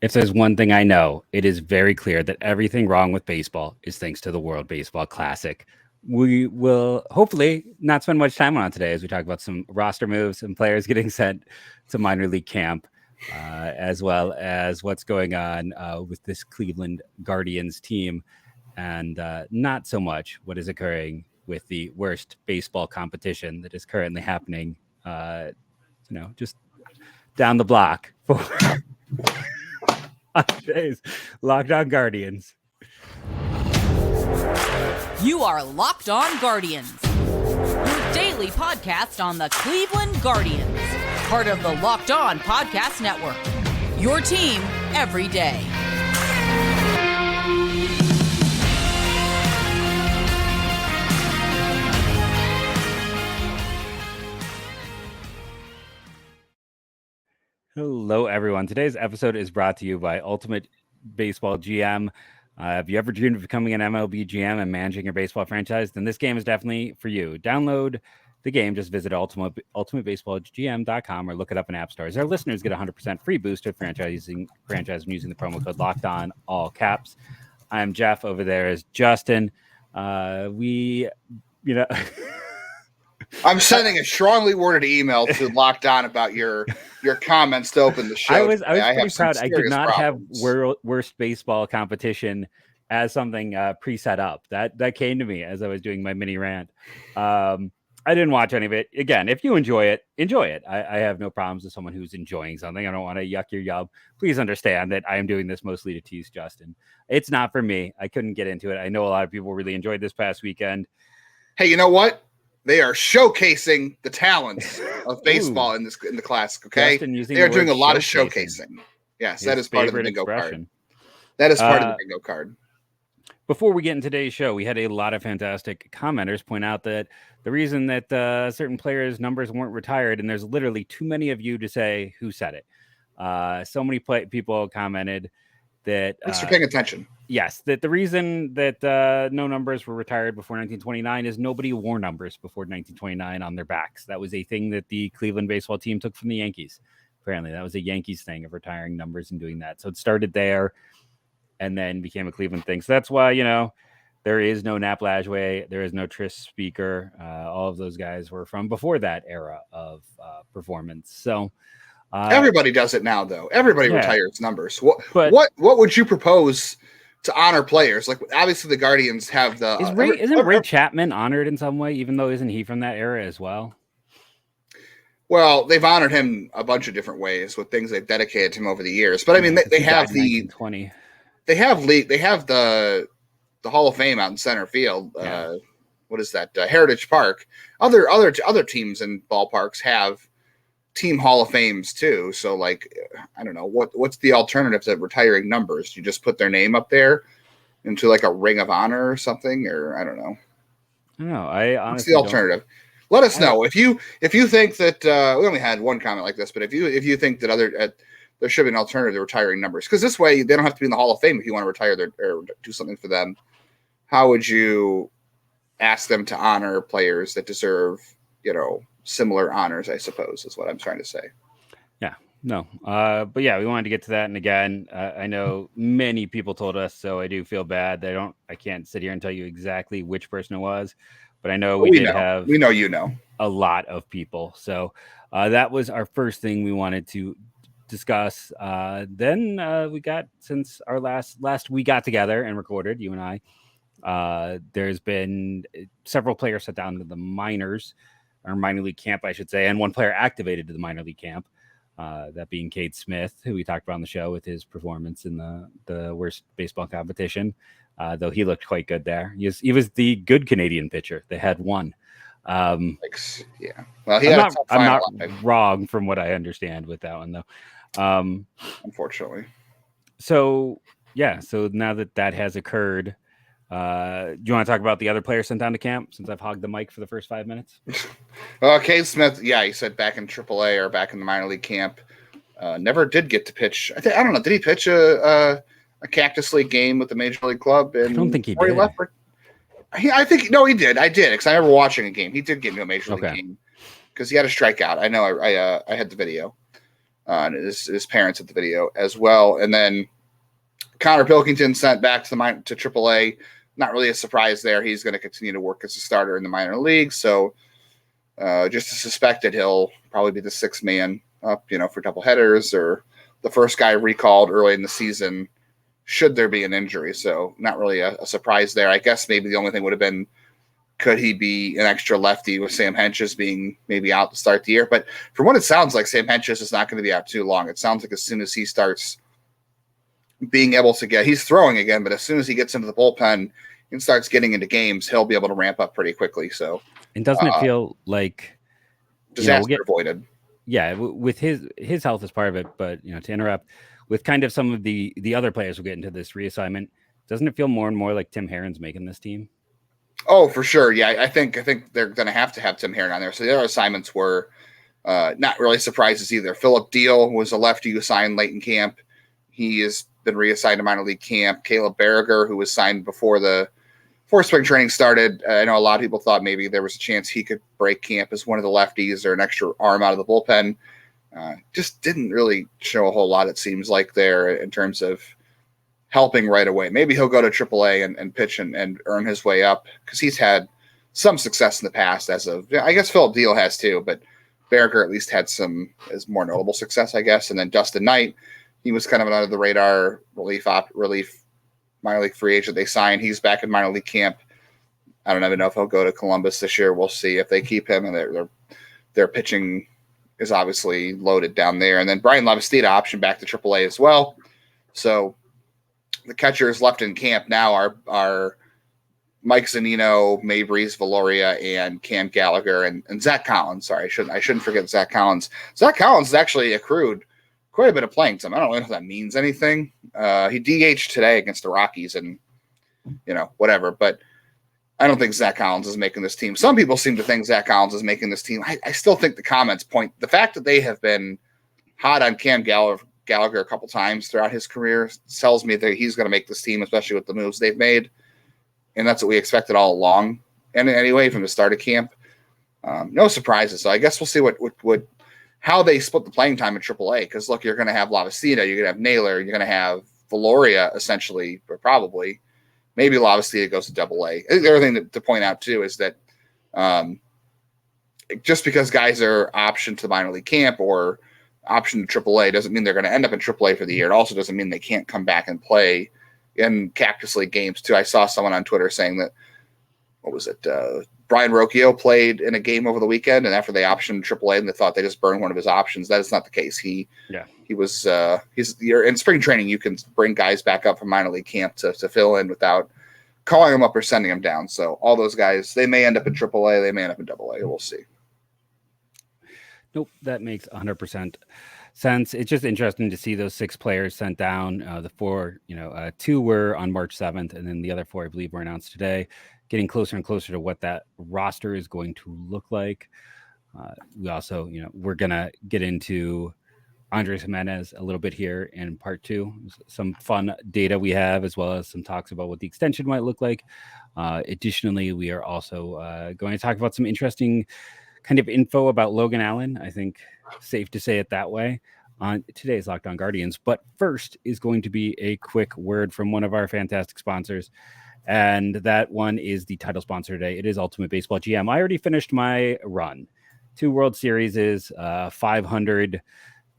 If there's one thing I know, it is very clear that everything wrong with baseball is thanks to the World Baseball Classic. We will hopefully not spend much time on it today as we talk about some roster moves and players getting sent to minor league camp, as well as what's going on with this Cleveland Guardians team, and not so much what is occurring with the worst baseball competition that is currently happening, just down the block for today's Locked On Guardians. You are Locked On Guardians, your daily podcast on the Cleveland Guardians, part of the Locked On Podcast Network, your team every day. Hello, everyone. Today's episode is brought to you by Ultimate Baseball GM. Have you ever dreamed of becoming an MLB GM and managing your baseball franchise? Then this game is definitely for you. Download the game. Just visit ultimatebaseballgm.com or look it up in app stores. Our listeners get 100% free boost to franchise when using the promo code Locked On, all caps. I'm Jeff. Over there is Justin. I'm sending a strongly worded email to Locked On about your comments to open the show. I was pretty proud. I did not have worst baseball competition as something preset up. That came to me as I was doing my mini rant. I didn't watch any of it. Again, if you enjoy it, enjoy it. I have no problems with someone who's enjoying something. I don't want to yuck your yum. Please understand that I am doing this mostly to tease Justin. It's not for me. I couldn't get into it. I know a lot of people really enjoyed this past weekend. Hey, you know what? They are showcasing the talents of baseball in the classic. Okay, they are doing a lot of showcasing. Yes, that is part of the bingo card. That is part of the bingo card. Before we get into today's show, we had a lot of fantastic commenters point out that the reason that certain players' numbers weren't retired, and there's literally too many of you to say who said it. So many people commented that. Thanks for paying attention. Yes, that the reason that no numbers were retired before 1929 is nobody wore numbers before 1929 on their backs. That was a thing that the Cleveland baseball team took from the Yankees. Apparently, that was a Yankees thing of retiring numbers and doing that. So it started there and then became a Cleveland thing. So that's why, there is no Nap Lajway, there is no Tris Speaker. All of those guys were from before that era of performance. So everybody does it now, though. Everybody retires numbers. What would you propose to honor players? Like, obviously the Guardians have the isn't Ray Chapman honored in some way, even though isn't he from that era as well? Well, they've honored him a bunch of different ways with things they've dedicated to him over the years. But I mean, they have the Hall of Fame out in center field. What is that? Heritage Park. Other teams and ballparks have team Hall of Fames too. So, like, I don't know what's the alternative to retiring numbers. You just put their name up there into like a ring of honor or something, or I don't know. No, I honestly. What's the alternative? Let us know if you think that we only had one comment like this, but if you think that there should be an alternative to retiring numbers, because this way they don't have to be in the Hall of Fame if you want to retire or do something for them. How would you ask them to honor players that deserve, similar honors, I suppose, is what I'm trying to say. Yeah, no. But yeah, we wanted to get to that. And again, I know many people told us, so I do feel bad. I can't sit here and tell you exactly which person it was, but I know we know a lot of people. So that was our first thing we wanted to discuss. Then we got, since our last we got together and recorded, you and I, there's been several players set down to the minors, or minor league camp, I should say, and one player activated to the minor league camp, that being Cade Smith, who we talked about on the show with his performance in the worst baseball competition, though he looked quite good there. He was the good Canadian pitcher. They had one. Thanks. Yeah. Well, I'm not wrong from what I understand with that one, though. Unfortunately. So, yeah, so now that has occurred, do you want to talk about the other players sent down to camp, since I've hogged the mic for the first 5 minutes? Cade Smith, he said back in AAA or back in the minor league camp, never did get to pitch. I don't know. Did he pitch a Cactus League game with the Major League Club? I don't think he did. He did. I did, because I remember watching a game. He did get into a Major League game because he had a strikeout. I know. I had the video. and his parents at the video as well. And then Connor Pilkington sent back to AAA. Not really a surprise there. He's going to continue to work as a starter in the minor leagues. So just as suspected, he'll probably be the sixth man up, for double headers, or the first guy recalled early in the season should there be an injury. So not really a surprise there. I guess maybe the only thing would have been, could he be an extra lefty with Sam Hentges being maybe out to start the year? But from what it sounds like, Sam Hentges is not going to be out too long. It sounds like as soon as he starts being able to he's throwing again, but as soon as he gets into the bullpen and starts getting into games, he'll be able to ramp up pretty quickly. So, and doesn't it feel like disaster avoided? Yeah, with his health is part of it, but to interrupt, with kind of some of the other players who get into this reassignment, doesn't it feel more and more like Tim Herron's making this team? Oh, for sure. Yeah, I think they're going to have Tim Herron on there. So the other assignments were not really surprises either. Philip Deal was a lefty who signed late in camp. He has been reassigned to minor league camp. Caleb Berriger, who was signed before spring training started. I know a lot of people thought maybe there was a chance he could break camp as one of the lefties or an extra arm out of the bullpen. Just didn't really show a whole lot, it seems like, there in terms of helping right away. Maybe he'll go to AAA and pitch and earn his way up, because he's had some success in the past. I guess Philip Deal has too, but Berriger at least had some more notable success, I guess. And then Dustin Knight, he was kind of an under the radar relief minor league free agent they signed. He's back in minor league camp. I don't even know if he'll go to Columbus this year. We'll see if they keep him, and their pitching is obviously loaded down there. And then Brian Lavastida optioned back to AAA as well. So the catchers left in camp now are Mike Zunino, Maybreeze Valoria, and Cam Gallagher, and Zach Collins. Sorry, I shouldn't forget Zach Collins. Zach Collins has actually accrued quite a bit of playing time. I don't really know if that means anything. He DH'd today against the Rockies, and whatever. But I don't think Zach Collins is making this team. Some people seem to think Zach Collins is making this team. I still think the comments point the fact that they have been hot on Cam Gallagher a couple times throughout his career tells me that he's going to make this team, especially with the moves they've made. And that's what we expected all along. And anyway, from the start of camp, no surprises. So I guess we'll see how they split the playing time in AAA. Because look, you're going to have Lavastida, you're going to have Naylor, you're going to have Valoria, essentially, or probably. Maybe Lavastida goes to AA. The other thing to point out too is that just because guys are optioned to the minor league camp or optioned to AAA doesn't mean they're going to end up in AAA for the year. It also doesn't mean they can't come back and play in Cactus League games too. I saw someone on Twitter saying that, what was it? Brian Rocchio played in a game over the weekend, and after they optioned AAA, and they thought they just burned one of his options. That is not the case. He's in spring training. You can bring guys back up from minor league camp to fill in without calling them up or sending them down. So all those guys, they may end up in AAA, they may end up in AA. We'll see. Nope, that makes 100% sense. It's just interesting to see those 6 players sent down. The 4, 2 were on March 7th, and then the other 4, I believe, were announced today. Getting closer and closer to what that roster is going to look like. We also, we're going to get into Andrés Giménez a little bit here in part 2. Some fun data we have, as well as some talks about what the extension might look like. Additionally, we are also going to talk about some interesting kind of info about Logan Allen. I think safe to say it that way on today's Locked On Guardians. But first is going to be a quick word from one of our fantastic sponsors. And that one is the title sponsor today. It is Ultimate Baseball GM. I already finished my run. 2 World Series is 500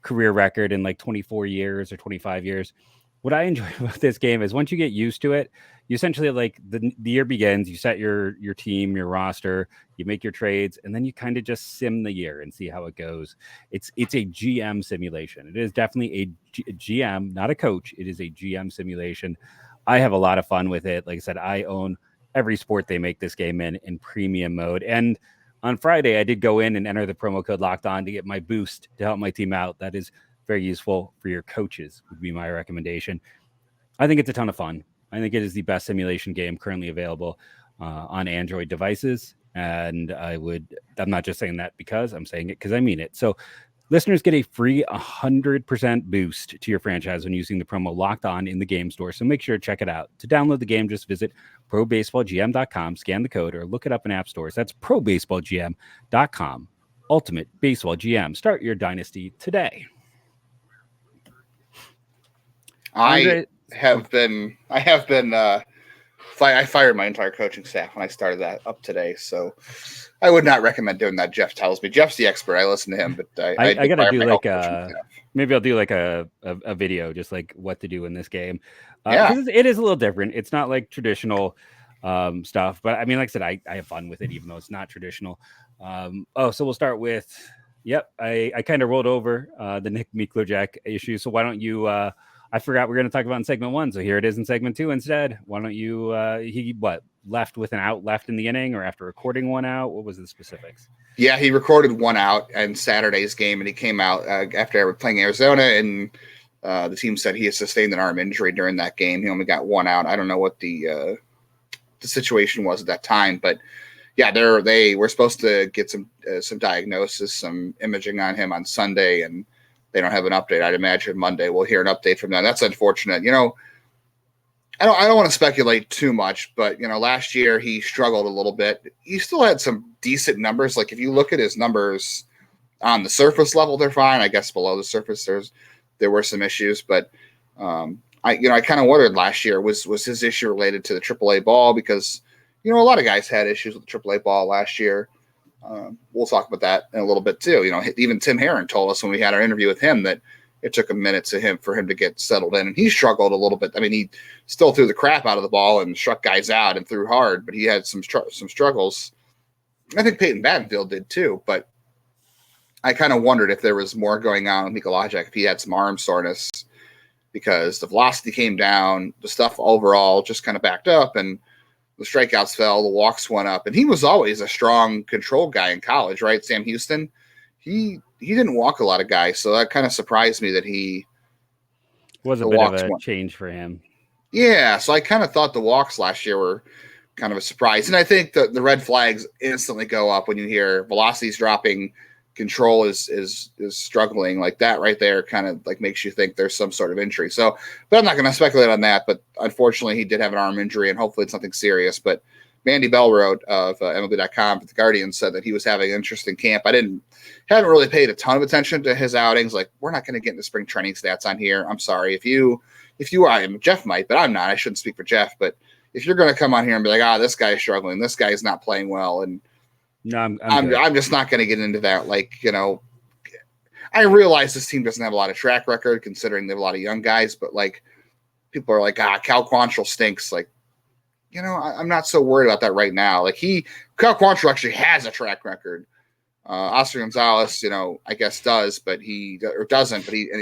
career record in like 24 years or 25 years. What I enjoy about this game is once you get used to it, you essentially, like, the year begins, you set your team, your roster, you make your trades, and then you kind of just sim the year and see how it goes. It's a GM simulation. It is definitely a GM, not a coach. It is a GM simulation. I have a lot of fun with it. Like I said, I own every sport they make this game in premium mode. And on Friday, I did go in and enter the promo code Locked On to get my boost to help my team out. That is very useful for your coaches, would be my recommendation. I think it's a ton of fun. I think it is the best simulation game currently available on Android devices. And I'm not just saying that because I'm saying it because I mean it. So listeners get a free 100% boost to your franchise when using the promo Locked On in the game store. So make sure to check it out. To download the game, just visit probaseballgm.com, scan the code, or look it up in app stores. That's probaseballgm.com. Ultimate Baseball GM. Start your dynasty today. Andre, I fired my entire coaching staff when I started that up today, so I would not recommend doing that. Jeff tells me. Jeff's the expert. I listen to him, but I got to do like staff. maybe I'll do like a video, just like what to do in this game. Yeah. Because it is a little different. It's not like traditional stuff, but I mean, like I said, I have fun with it, even though it's not traditional. So we'll start with, I kind of rolled over the Nick Mikolajchak issue. So why don't you, I forgot we're going to talk about in segment 1. So here it is in segment 2 instead. Why don't you, he left with an out left in the inning, or after recording one out? What was the specifics? Yeah, he recorded one out in Saturday's game, and he came out after playing Arizona, and the team said he had sustained an arm injury during that game. He only got one out. I don't know what the situation was at that time, but yeah, they were supposed to get some diagnosis, some imaging on him on Sunday, and they don't have an update. I'd imagine Monday we'll hear an update from them. That's unfortunate. I don't want to speculate too much, but last year he struggled a little bit. He still had some decent numbers. Like if you look at his numbers on the surface level, they're fine. I guess below the surface there were some issues, but I kind of wondered last year was his issue related to the AAA ball, because a lot of guys had issues with the AAA ball last year. We'll talk about that in a little bit too. Even Tim Herron told us when we had our interview with him that it took a minute for him to get settled in, and he struggled a little bit. I mean, he still threw the crap out of the ball and struck guys out and threw hard, but he had some struggles. I think Peyton Battenfield did too, but I kind of wondered if there was more going on with Mikolajchak, if he had some arm soreness, because the velocity came down, the stuff overall just kind of backed up, and the strikeouts fell, the walks went up, and he was always a strong control guy in college, right? Sam Houston, he didn't walk a lot of guys, so that kind of surprised me that he was a bit of a change for him. Yeah, so I kind of thought the walks last year were kind of a surprise, and I think the red flags instantly go up when you hear velocities dropping, control is struggling. Like that right there kind of like makes you think there's some sort of injury. So, but I'm not going to speculate on that, but unfortunately he did have an arm injury, and hopefully it's something serious. But Mandy Bellroad of MLB.com, the Guardian, said that he was having an interesting camp. I hadn't really paid a ton of attention to his outings. Like, we're not going to get into spring training stats on here. I'm sorry. If you are, Jeff might, but I'm not. I shouldn't speak for Jeff. But if you're going to come on here and be like, this guy is struggling, this guy is not playing well, and no, I'm just not going to get into that. Like, I realize this team doesn't have a lot of track record considering they have a lot of young guys, but like people are like, Cal Quantrill stinks. Like, I'm not so worried about that right now. Like Cal Quantrill actually has a track record. Oscar Gonzalez, I guess does, but he's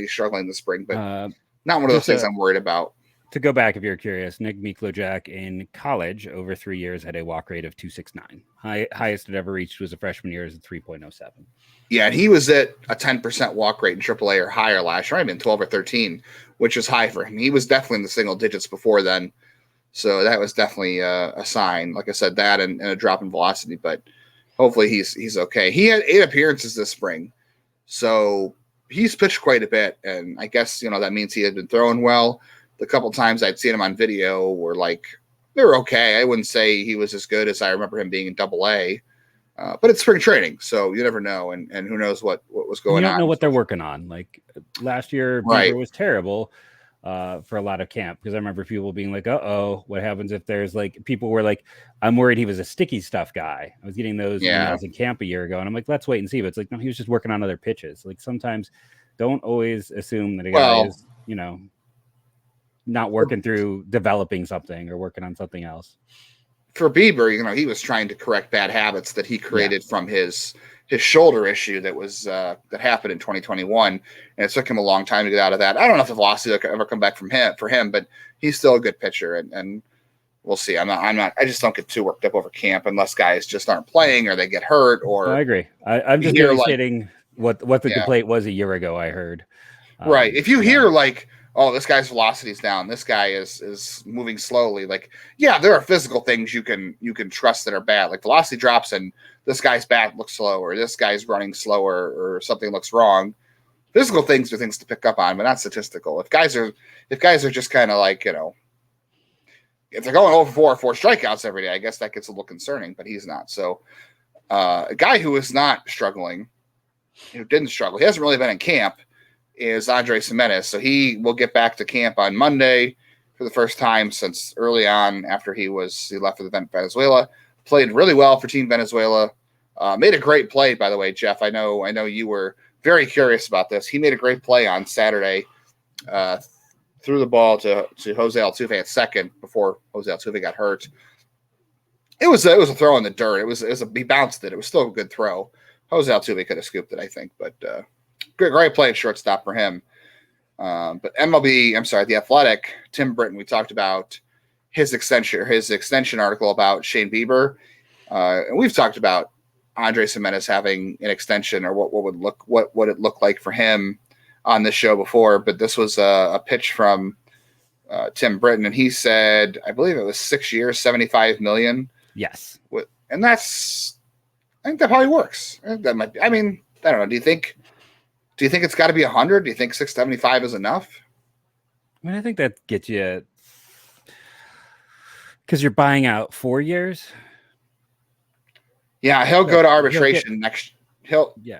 struggling this spring, but not one of those things I'm worried about. To go back, if you're curious, Nick Mikolajchak in college over 3 years had a walk rate of 2.69. Highest it ever reached was a freshman year is a 3.07. Yeah, and he was at a 10% walk rate in AAA or higher last year. I mean, 12 or 13, which is high for him. He was definitely in the single digits before then. So that was definitely a sign. Like I said, that and a drop in velocity, but hopefully he's okay. He had 8 appearances this spring, so he's pitched quite a bit, and I guess that means he had been throwing well. The couple times I'd seen him on video were like they were okay. I wouldn't say he was as good as I remember him being in AA, but it's spring training, so you never know, and who knows what was going on. You don't know what they're working on. Like last year, Beaver was terrible. For a lot of camp, because I remember people being like, what happens if there's like people were like, I'm worried he was a sticky stuff guy. I was getting those emails in camp a year ago, and I'm like, let's wait and see. But it's like, no, he was just working on other pitches. Like sometimes don't always assume that a guy is not working through developing something or working on something else. For Bieber, he was trying to correct bad habits that he created from his shoulder issue that was that happened in 2021, and it took him a long time to get out of that. I don't know if the velocity will ever come back for him, but he's still a good pitcher, and we'll see. I just don't get too worked up over camp unless guys just aren't playing or they get hurt. Or I agree. I'm just stating what the complaint was a year ago. I heard right. If you hear like, this guy's velocity is down, this guy is moving slowly. Like, there are physical things you can trust that are bad. Like velocity drops and this guy's bat looks slow, or this guy's running slower, or something looks wrong. Physical things are things to pick up on, but not statistical. If guys are just kind of like, if they're going over 4 strikeouts every day, I guess that gets a little concerning, but he's not. So a guy who is not struggling, who didn't struggle, he hasn't really been in camp, is Andrés Giménez. So he will get back to camp on Monday for the first time since early on after he left for Venezuela. Played really well for Team Venezuela. Made a great play, by the way, Jeff. I know you were very curious about this. He made a great play on Saturday. Threw the ball to Jose Altuve at second before Jose Altuve got hurt. It was a throw in the dirt. He bounced it. It was still a good throw. Jose Altuve could have scooped it, I think, but great play at shortstop for him. But The Athletic, Tim Britton, we talked about his extension article about Shane Bieber, and we've talked about Andrés Giménez having an extension or what would it look like for him on this show before. But this was a pitch from Tim Britton, and he said, I believe it was 6 years, $75 million. Yes, and I think that probably works. That might be, I don't know. Do you think it's got to be 100? Do you think 675 is enough? I think that gets you, because you're buying out 4 years. Yeah, he'll go to arbitration next. He'll be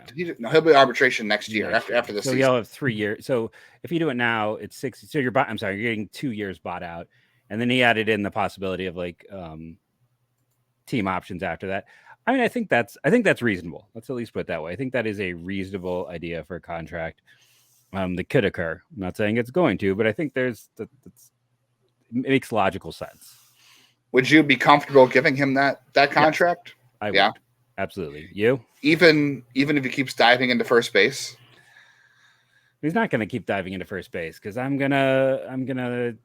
arbitration next year after the season. So you'll have 3 years. So if you do it now, it's 6. So you're getting 2 years bought out, and then he added in the possibility of team options after that. I think that's reasonable. Let's at least put it that way. I think that is a reasonable idea for a contract that could occur. I'm not saying it's going to, but I think it makes logical sense. Would you be comfortable giving him that contract? Yes, I would. Absolutely. You? Even if he keeps diving into first base? He's not going to keep diving into first base because I don't know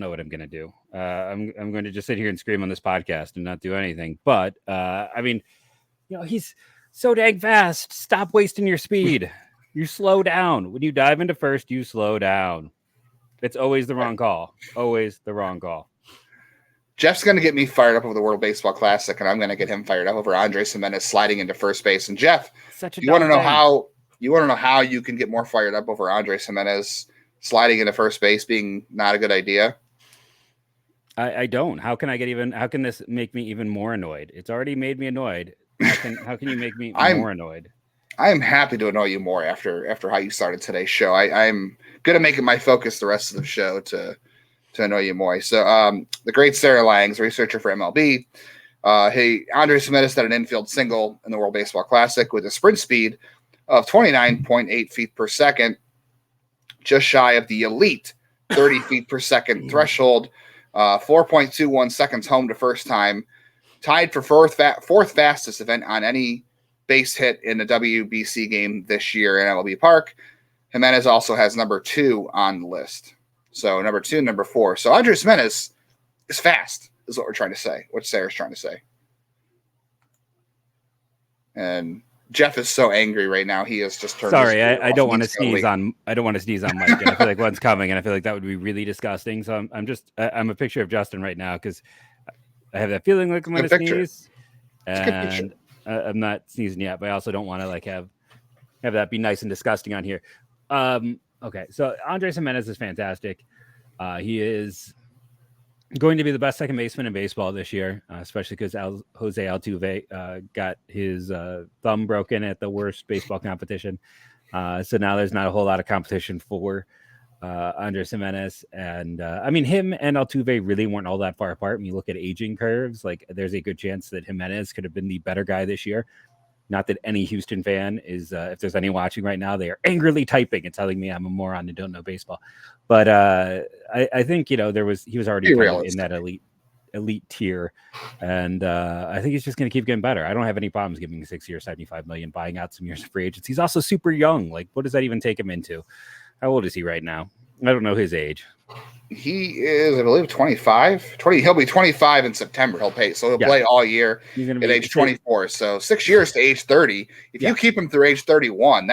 what I'm going to do. I'm going to just sit here and scream on this podcast and not do anything. But, he's so dang fast. Stop wasting your speed. You slow down. When you dive into first, you slow down. It's always the wrong call. Always the wrong call. Jeff's going to get me fired up over the World Baseball Classic, and I'm going to get him fired up over Andrés Giménez sliding into first base. And Jeff, you want to know how you can get more fired up over Andrés Giménez sliding into first base being not a good idea? I don't. How can this make me even more annoyed? It's already made me annoyed. How can you make me more annoyed? I am happy to annoy you more after how you started today's show. I'm going to make it my focus the rest of the show to annoy you more. So the great Sarah Langs, researcher for MLB, Andrés Giménez had an infield single in the World Baseball Classic with a sprint speed of 29.8 feet per second, just shy of the elite 30 feet per second threshold, 4.21 seconds home to first time, tied for fourth fastest event on any base hit in the WBC game this year in MLB Park. Giménez also has number 2 on the list. So number 2, number 4. So Andrés Giménez is fast, is what we're trying to say, what Sarah's trying to say. And Jeff is so angry right now. He has just turned. Sorry, I don't want to sneeze on. I don't want to sneeze on Mike. And I feel like one's coming, and I feel like that would be really disgusting. So I'm a picture of Justin right now because I have that feeling like I'm going to sneeze, and I'm not sneezing yet. But I also don't want to have that be nice and disgusting on here. Okay, so Andrés Giménez is fantastic. He is going to be the best second baseman in baseball this year, especially because Jose Altuve got his thumb broken at the worst baseball competition. So now there's not a whole lot of competition for Andrés Giménez. And him and Altuve really weren't all that far apart. When you look at aging curves, there's a good chance that Giménez could have been the better guy this year. Not that any Houston fan is, if there's any watching right now, they are angrily typing and telling me I'm a moron and don't know baseball. But I think, he was already in that elite tier. And I think he's just going to keep getting better. I don't have any problems giving 6 years, $75 million, buying out some years of free agents. He's also super young. What does that even take him into? How old is he right now? I don't know his age. He is, I believe, 25. He'll be 25 in September. He'll play all year at age 24. So 6 years to age 30. If you keep him through age 31,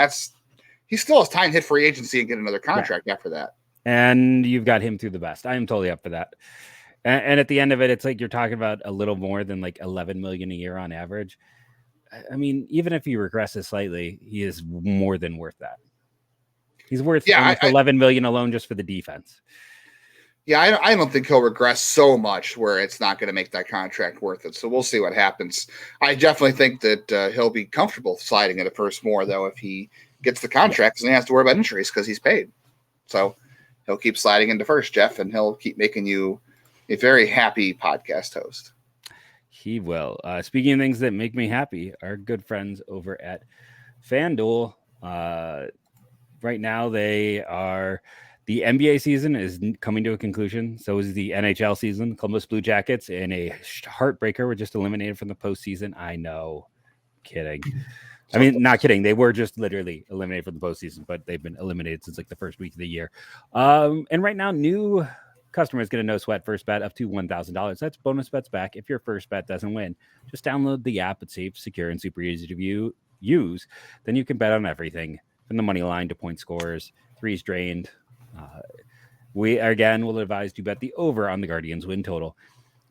he still has time to hit free agency and get another contract after that. And you've got him through the best. I am totally up for that. And at the end of it, it's you're talking about a little more than $11 million a year on average. Even if he regresses slightly, he is more than worth that. He's worth $11 million alone just for the defense. Yeah, I don't think he'll regress so much where it's not going to make that contract worth it. So we'll see what happens. I definitely think that he'll be comfortable sliding into first more, though, if he gets the contract, and he has to worry about injuries because he's paid. So he'll keep sliding into first, Jeff, and he'll keep making you a very happy podcast host. He will. Speaking of things that make me happy, our good friends over at FanDuel, right now the NBA season is coming to a conclusion. So is the NHL season. Columbus Blue Jackets, in a heartbreaker, were just eliminated from the postseason. I know. Kidding. I mean, not kidding. They were just literally eliminated from the postseason, but they've been eliminated since like the first week of the year. And right now, new customers get a no sweat first bet up to $1,000. That's bonus bets back if your first bet doesn't win. Just download the app. It's safe, secure, and super easy to use. Then you can bet on everything from the money line to point scores, threes drained. We again will advise to bet the over on the Guardians win total.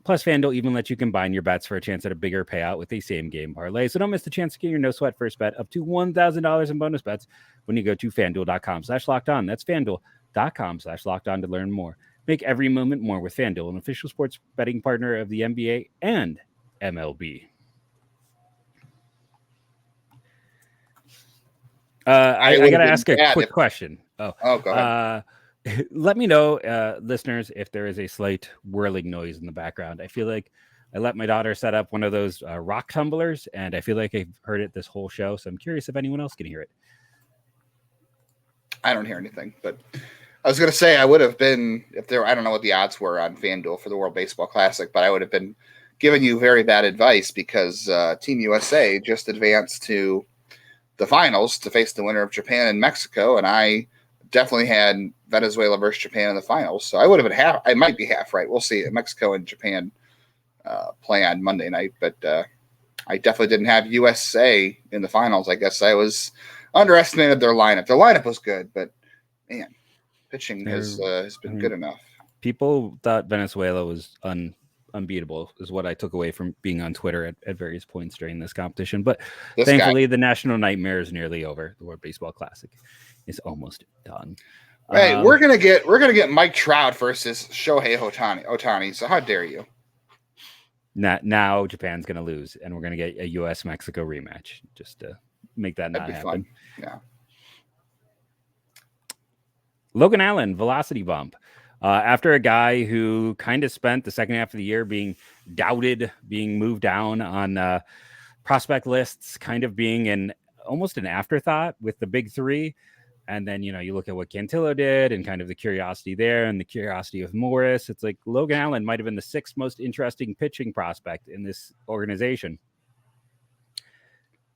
Plus, FanDuel even lets you combine your bets for a chance at a bigger payout with a same-game parlay. So don't miss the chance to get your no-sweat first bet up to $1,000 in bonus bets when you go to FanDuel.com/lockedon. That's FanDuel.com/lockedon to learn more. Make every moment more with FanDuel, an official sports betting partner of the NBA and MLB. I got to ask a quick question. Go ahead. Let me know, listeners, if there is a slight whirling noise in the background. I feel like I let my daughter set up one of those rock tumblers, and I feel like I've heard it this whole show. So I'm curious if anyone else can hear it. I don't hear anything, but I was going to say I would have been, I don't know what the odds were on FanDuel for the World Baseball Classic, but I would have been giving you very bad advice because Team USA just advanced to the finals to face the winner of Japan and Mexico, and I definitely had Venezuela versus Japan in the finals. So I would have been I might be half right. We'll see. Mexico and Japan play on Monday night, but I definitely didn't have USA in the finals. I guess I was underestimated their lineup. Their lineup was good, but man, pitching has been good enough. People thought Venezuela was unbeatable, is what I took away from being on Twitter at various points during this competition. But thankfully, the national nightmare is nearly over. The World Baseball Classic is almost done. Hey, we're gonna get Mike Trout versus Shohei Ohtani. So how dare you? Now Japan's gonna lose, and we're gonna get a U.S. Mexico rematch just to make that not happen. Fun. Yeah. Logan Allen, velocity bump. After a guy who kind of spent the second half of the year being doubted, being moved down on prospect lists, kind of being almost an afterthought with the big three. And then, you look at what Cantillo did and kind of the curiosity there and the curiosity of Morris. It's like Logan Allen might have been the sixth most interesting pitching prospect in this organization.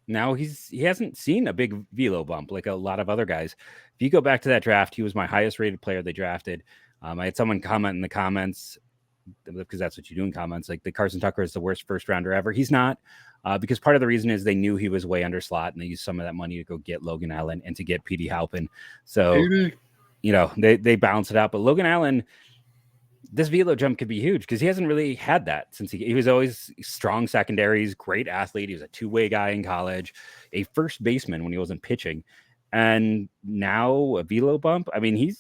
Now he hasn't seen a big velo bump like a lot of other guys. If you go back to that draft, he was my highest rated player they drafted. I had someone comment in the comments, because that's what you do in comments, like the Carson Tucker is the worst first rounder ever. He's not, because part of the reason is they knew he was way under slot and they used some of that money to go get Logan Allen and to get Petey Halpin. So, they balance it out. But Logan Allen, this velo jump could be huge because he hasn't really had that since he was always strong secondaries, great athlete. He was a two-way guy in college, a first baseman when he wasn't pitching. And now a velo bump. I mean,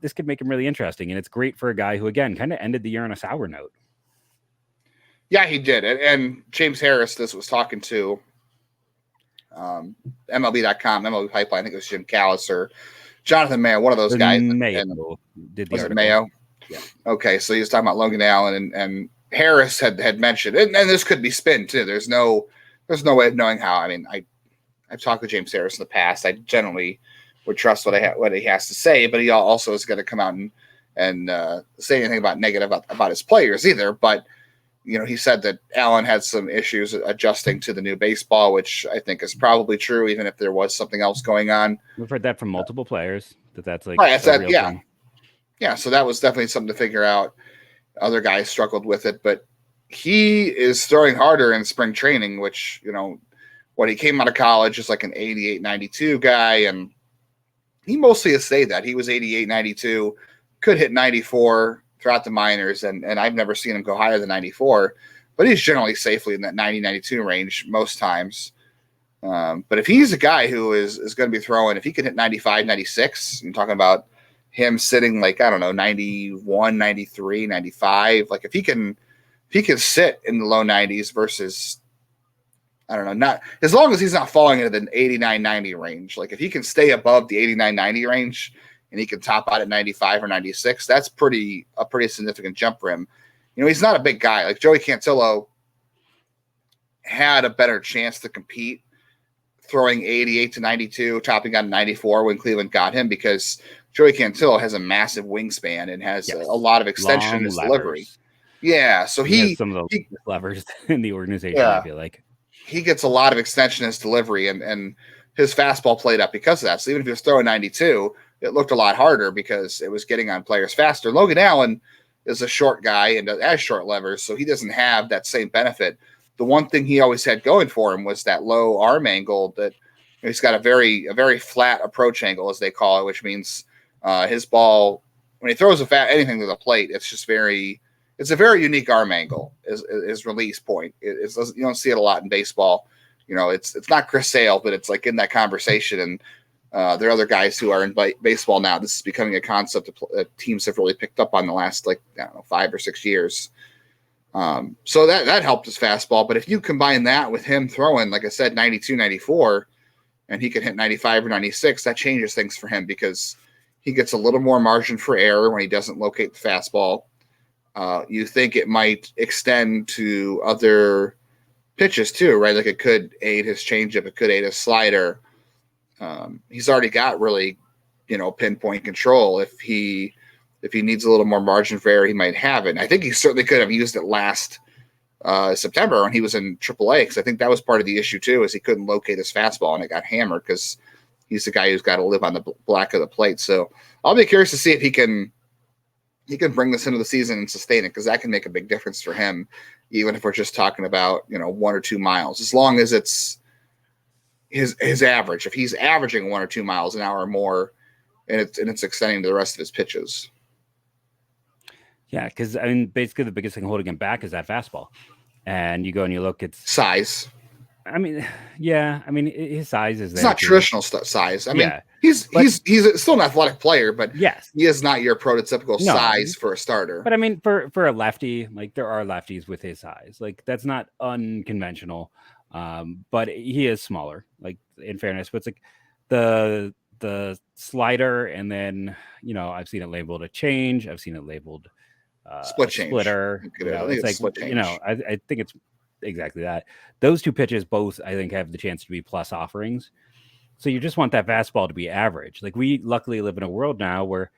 this could make him really interesting. And it's great for a guy who, again, kind of ended the year on a sour note. Yeah, he did. And James Harris, this was talking to MLB.com, MLB Pipeline. I think it was Jim Callis or Jonathan Mayo, one of those guys. Mayo did the was article. It Mayo? Yeah. Okay, so he was talking about Logan Allen, and Harris had mentioned, and this could be spin too. There's no way of knowing how. I mean, I've talked with James Harris in the past. I generally would trust what he has to say, but he also is going to come out and say anything about negative about his players either. But he said that Allen had some issues adjusting to the new baseball, which I think is probably true, even if there was something else going on. We've heard that from multiple players. That's like right. Thing. Yeah. So that was definitely something to figure out. Other guys struggled with it, but he is throwing harder in spring training, which when he came out of college is like an 88, 92 guy, and he mostly has stayed that. He was 88, 92, could hit 94 throughout the minors, and I've never seen him go higher than 94, but he's generally safely in that 90, 92 range most times. But if he's a guy who is going to be throwing, if he can hit 95, 96, you're talking about him sitting like, I don't know, 91, 93, 95. Like if he can sit in the low 90s versus I don't know, not as long as he's not falling into the 89-90 range. Like if he can stay above the 89-90 range and he can top out at 95 or 96, that's a pretty significant jump for him. You know, he's not a big guy. Like Joey Cantillo had a better chance to compete throwing 88 to 92, topping out 94 when Cleveland got him, because Joey Cantillo has a massive wingspan and has a lot of extension in his delivery. Yeah, so he has some of the levers in the organization, I feel like. He gets a lot of extension in his delivery, and his fastball played up because of that. So even if he was throwing 92, it looked a lot harder because it was getting on players faster. Logan Allen is a short guy and has short levers, so he doesn't have that same benefit. The one thing he always had going for him was that low arm angle. That he's got a very flat approach angle, as they call it, which means his ball, when he throws anything to the plate, it's a very unique arm angle. His release point. You don't see it a lot in baseball. You know, it's not Chris Sale, but it's like in that conversation. And there are other guys who are in baseball now. This is becoming a concept that teams have really picked up on the last 5 or 6 years. So that helped his fastball. But if you combine that with him throwing, like I said, 92, 94, and he can hit 95 or 96, that changes things for him because he gets a little more margin for error when he doesn't locate the fastball. You think it might extend to other pitches too, right? Like it could aid his changeup. It could aid his slider. He's already got really, pinpoint control. If he needs a little more margin for error, he might have it. And I think he certainly could have used it last September when he was in AAA, because I think that was part of the issue too, is he couldn't locate his fastball and it got hammered because he's the guy who's got to live on the black of the plate. So I'll be curious to see if he can bring this into the season and sustain it, because that can make a big difference for him, even if we're just talking about 1 or 2 miles, as long as it's his average. If he's averaging 1 or 2 miles an hour or more, and it's extending to the rest of his pitches. Yeah, because I mean, basically the biggest thing holding him back is that fastball, and you go and you look at size. I mean, yeah, I mean his size is. It's not traditional size. I mean, he's still an athletic player, but yes, he is not your prototypical size for a starter. But I mean, for a lefty, like there are lefties with his size, like that's not unconventional. But he is smaller, like in fairness. But it's like the slider, and then I've seen it labeled a change. I've seen it labeled splitter. It's like I think it's exactly that. Those two pitches both, I think, have the chance to be plus offerings. So you just want that fastball to be average. Like we luckily live in a world now where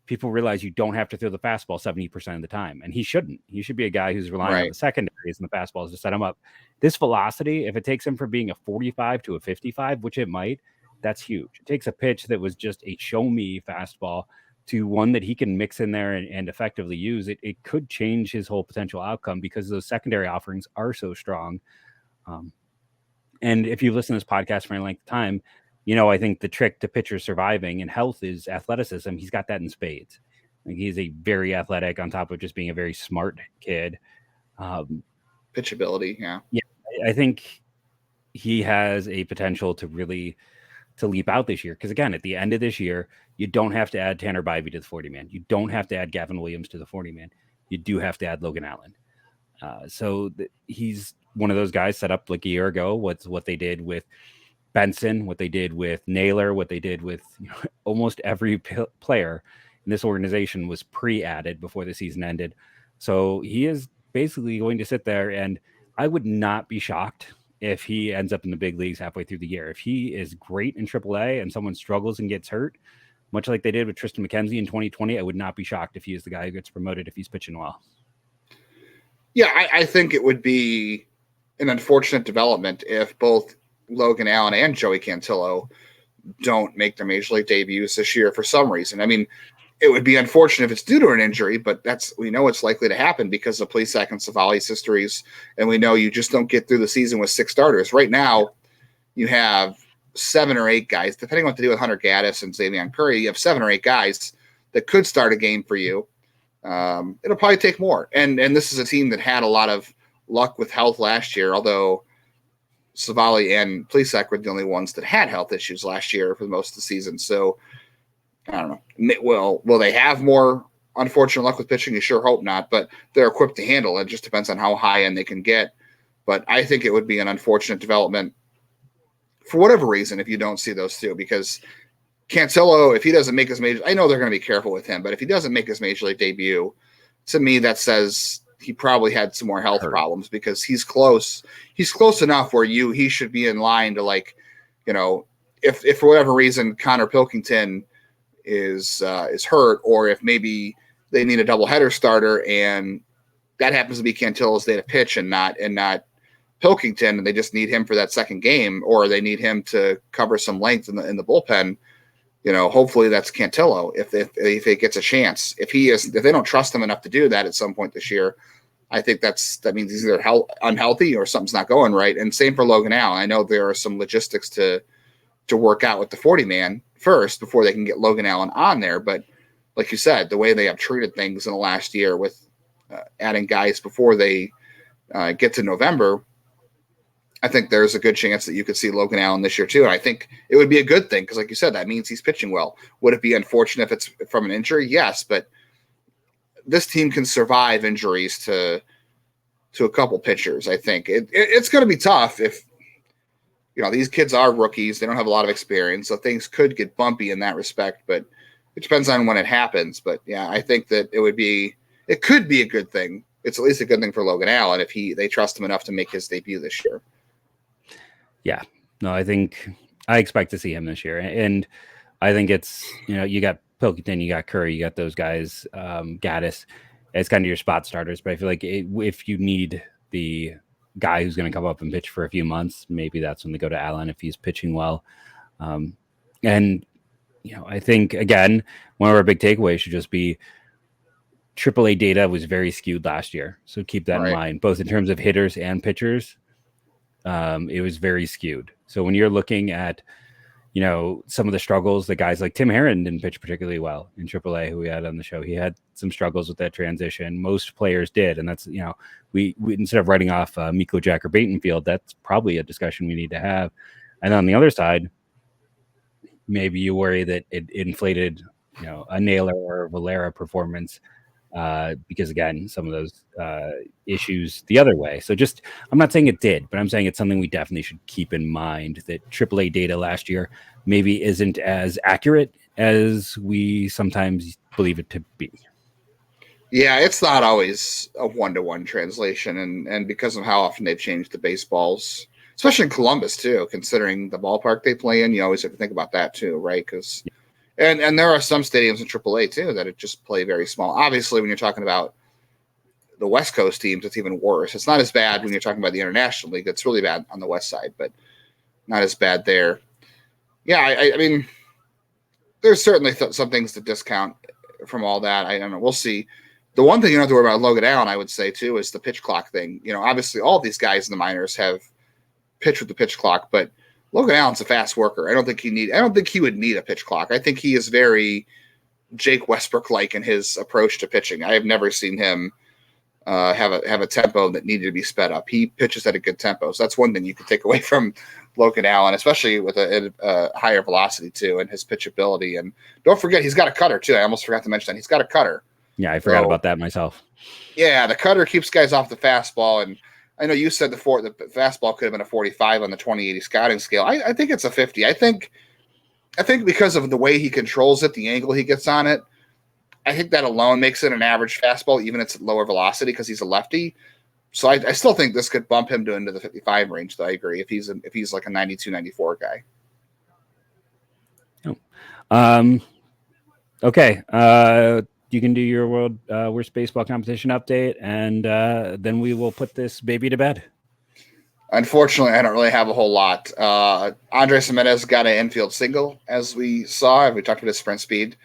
people realize you don't have to throw the fastball 70% of the time, and he shouldn't. He should be a guy who's relying on the secondaries and the fastballs to set him up. This velocity, if it takes him from being a 45 to a 55, which it might, that's huge. It takes a pitch that was just a show me fastball to one that he can mix in there and effectively use. It could change his whole potential outcome because those secondary offerings are so strong. And if you listen to this podcast for any length of time, I think the trick to pitchers surviving and health is athleticism. He's got that in spades. Like he's a very athletic on top of just being a very smart kid. Pitchability, yeah. Yeah, I think he has a potential to really leap out this year. Because again, at the end of this year, you don't have to add Tanner Bivey to the 40-man. You don't have to add Gavin Williams to the 40-man. You do have to add Logan Allen. He's one of those guys set up like a year ago. What they did with Benson, what they did with Naylor, what they did with almost every player in this organization was pre-added before the season ended. So he is basically going to sit there, and I would not be shocked if he ends up in the big leagues halfway through the year. If he is great in AAA and someone struggles and gets hurt, much like they did with Tristan McKenzie in 2020, I would not be shocked if he is the guy who gets promoted if he's pitching well. Yeah, I think it would be an unfortunate development if both Logan Allen and Joey Cantillo don't make their major league debuts this year for some reason. I mean, it would be unfortunate if it's due to an injury, but we know it's likely to happen because of Plesac and Savali's histories, and we know you just don't get through the season with 6 starters. Right now, you have 7 or 8 guys, depending on what to do with Hunter Gaddis and Xavier Curry. You have 7 or 8 guys that could start a game for you. It'll probably take more, and this is a team that had a lot of luck with health last year, although Savali and Plesac were the only ones that had health issues last year for most of the season. So I don't know. Will they have more unfortunate luck with pitching? You sure hope not, but they're equipped to handle it. It just depends on how high end they can get. But I think it would be an unfortunate development for whatever reason if you don't see those two, because Cantillo, if he doesn't make his major, I know they're going to be careful with him, but if he doesn't make his major league debut, to me that says he probably had some more health problems, because he's close enough where he should be in line to, like, you know, if for whatever reason Connor Pilkington is hurt, or if maybe they need a doubleheader starter and that happens to be Cantillo's day to pitch and not Pilkington, and they just need him for that second game, or they need him to cover some length in the bullpen, you know, hopefully that's Cantillo if it gets a chance. If they don't trust him enough to do that at some point this year, I think that means he's either unhealthy or something's not going right. And same for Logan Allen. I know there are some logistics to work out with the 40-man first before they can get Logan Allen on there. But like you said, the way they have treated things in the last year with adding guys before they get to November, I think there's a good chance that you could see Logan Allen this year too. And I think it would be a good thing because, like you said, that means he's pitching well. Would it be unfortunate if it's from an injury? Yes, but this team can survive injuries to a couple pitchers. I think it's going to be tough if, you know, these kids are rookies. They don't have a lot of experience, so things could get bumpy in that respect, but it depends on when it happens. But yeah, I think that it could be a good thing. It's at least a good thing for Logan Allen if they trust him enough to make his debut this year. Yeah, no, I expect to see him this year. And I think it's, you know, you got Pilkington, you got Curry, you got those guys, Gaddis, as kind of your spot starters. But I feel like if you need the guy who's going to come up and pitch for a few months, maybe that's when they go to Allen if he's pitching well. And, you know, I think, again, one of our big takeaways should just be AAA data was very skewed last year. So keep that in mind, both in terms of hitters and pitchers. It was very skewed. So when you're looking at, you know, some of the struggles that guys like Tim Herron didn't pitch particularly well in AAA, who we had on the show, he had some struggles with that transition. Most players did. And that's, you know, we instead of writing off Mikolajchak or Batenfield, that's probably a discussion we need to have. And on the other side, maybe you worry that it inflated, you know, a Naylor or a Valera performance because, again, some of those issues the other way. So just, I'm not saying it did, but I'm saying it's something we definitely should keep in mind, that AAA data last year maybe isn't as accurate as we sometimes believe it to be. Yeah, it's not always a one-to-one translation, and because of how often they've changed the baseballs, especially in Columbus too, considering the ballpark they play in, you always have to think about that too, right? Because and there are some stadiums in AAA too that just play very small. Obviously, when you're talking about the West Coast teams, it's even worse. It's not as bad when you're talking about the International League. It's really bad on the West side, but not as bad there. Yeah, I mean, there's certainly some things to discount from all that. I don't know. We'll see. The one thing you don't have to worry about Logan Allen, I would say too, is the pitch clock thing. You know, obviously all of these guys in the minors have pitched with the pitch clock, but Logan Allen's a fast worker. I don't think he would need a pitch clock. I think he is very Jake Westbrook-like in his approach to pitching. I have never seen him have a tempo that needed to be sped up. He pitches at a good tempo. So that's one thing you could take away from Logan Allen, especially with a higher velocity too, and his pitchability. And don't forget, he's got a cutter too. I almost forgot to mention that. He's got a cutter. Yeah, I forgot about that myself. Yeah, the cutter keeps guys off the fastball. And I know you said the fastball could have been a 45 on the 2080 scouting scale. I think it's a 50. I think because of the way he controls it, the angle he gets on it, I think that alone makes it an average fastball, even if it's at lower velocity because he's a lefty. So I still think this could bump him into the 55 range, though. I agree if he's like a 92, 94 guy. Oh. Okay. You can do your world worst baseball competition update, and then we will put this baby to bed. Unfortunately, I don't really have a whole lot. Andrés Giménez got an infield single, as we saw. We talked about his sprint speed.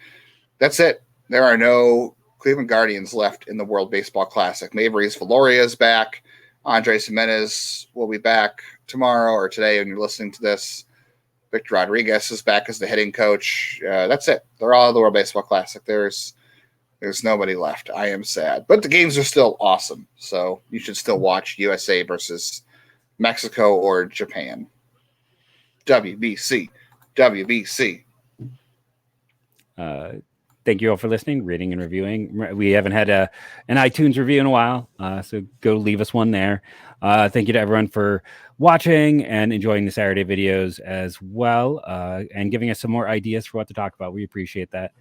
That's it. There are no Cleveland Guardians left in the World Baseball Classic. Mavery's Valoria is back. Andrés Giménez will be back tomorrow or today when you're listening to this. Victor Rodriguez is back as the hitting coach. That's it. They're all at the World Baseball Classic. There's nobody left. I am sad. But the games are still awesome. So you should still watch USA versus Mexico or Japan. WBC. thank you all for listening, reading, and reviewing. We haven't had an iTunes review in a while, so go leave us one there. Thank you to everyone for watching and enjoying the Saturday videos as well, and giving us some more ideas for what to talk about. We appreciate that.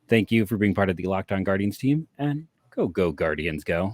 Thank you for being part of the Locked On Guardians team, and go Guardians, go.